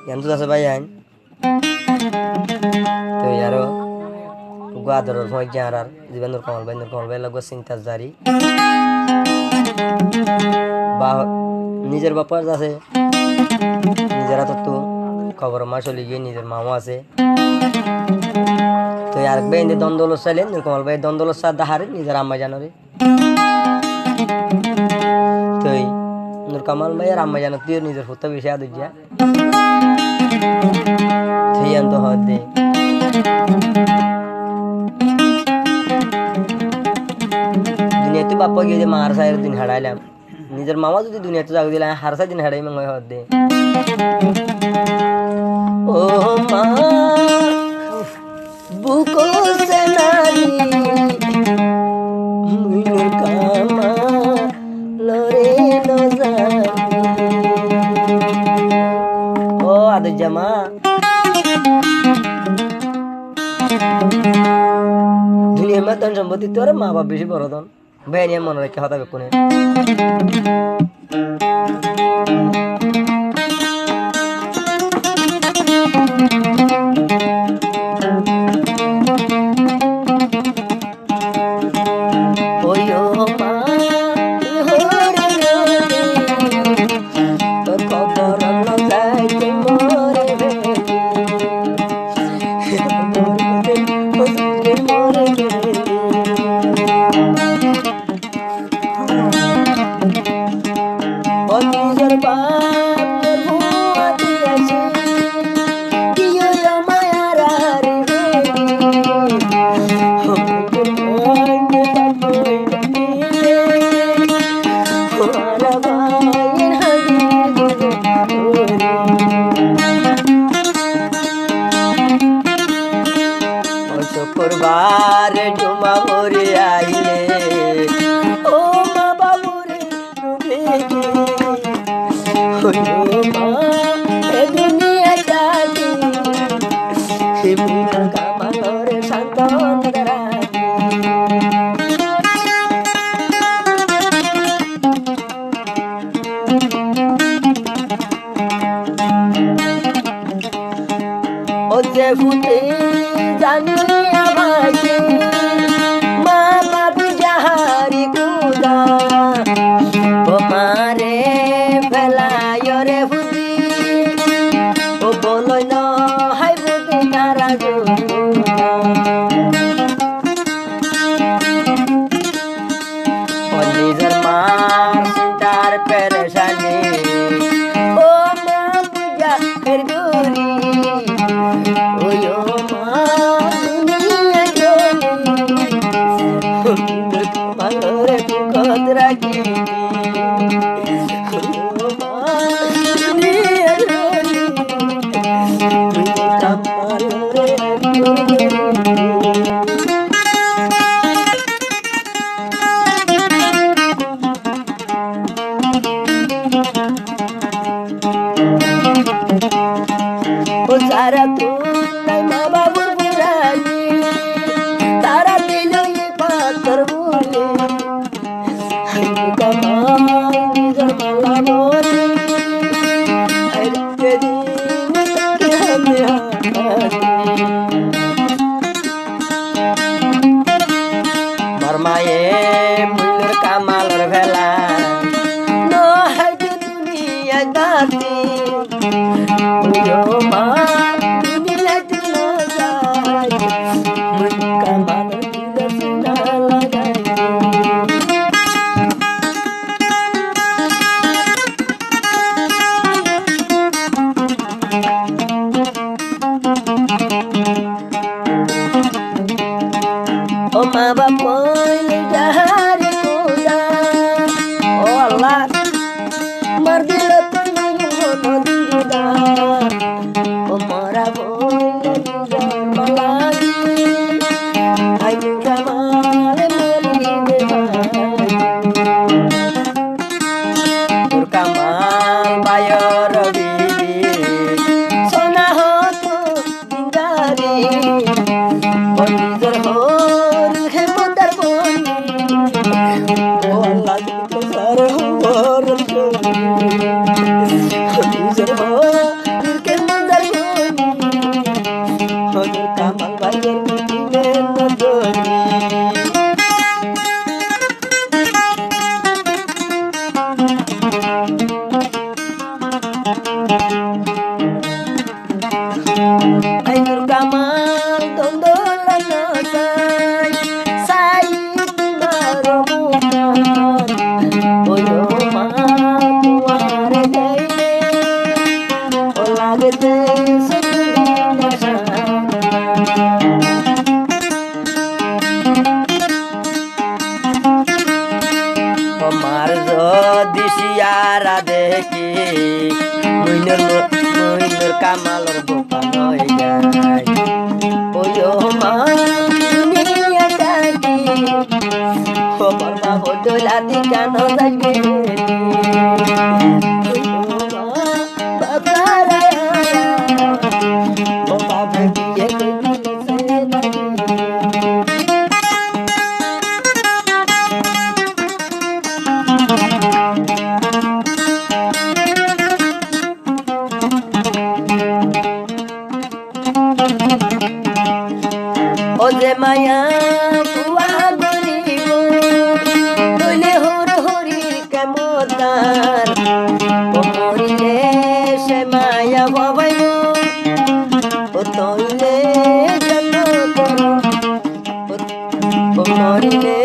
Yantu sa sabayan. To yaro guador mo gyarar jibanur kamal bay lago sintas dari ba নিজের বাপার আছে নিজেরা তো খবর মা চলে গিয়ে নিজের মামা আছে তো আর বেন্দে দ্বন্দ্বল চাইলেন কমল ভাই দ্বন্দ্বল সাথ দাহারে নিজের আম্মা জানরে তুই নূর কামাল ভাই আর আম্মা জানো তুই নিজের ফুটা বেশি আদর যা তুই আন্ত হদে দুনিয়াতে বাপ্পা গিয়ে যে মার সাইয়ের দিন হারাইলাম নিজের মামা যদি দুনিয়াতে জাগ দিলাম হার সাই দিন হারাই মঙ্গয় হদে ও মা বুকো সে নারী মুইনুর কামা লরে লজানি ও আদর জামা দুনিয়ার মা ধন সম্পত্তি তোর মা বাপ বেশি বড় ধন ভাই নিয়ে মনে রেখে হতা বেকুনে শুক্রবার ডুমা ভরে আইলে ও মা বাবুরে দেখি মা এ দুনিয়া জানি হিমুনা কামারে শান্তন রাখি ও যে ফুটে জানি আমাকে মা বাবু যাহারি কুদা ও মারে ফেলায় রে বুদ্ধি ও বলো না হাই বুদ্ধি তারা ও নিজের মার চিন্তার পেরেশানি ও মা পূজা ফের গুরি সারা তুই মা বাবুর বুড়ানি তারা দিল পাথর বলে নিজের মালা বলে মার মায়ে মুল্লুর কামালের ভেলা নয় দুনিয়া দাতি মা ও মা বাপ যাহারে কোদা ও আল্লাহ মার দিল তুমি মন দিদা লাগতে আমার যদি শিয়ারা দেখি মইনুর কামালর দোকান হয়ে যায় ওই মা দুনিয়া ডাকি খবর বাবু দোলাতি কেন যাইবে ও যে মায়া কুয়া গরিব তুলে হর হরির কেমতার ও মরিলে সে মায়া বাবাইব ও তৈলে যত ও মরিলে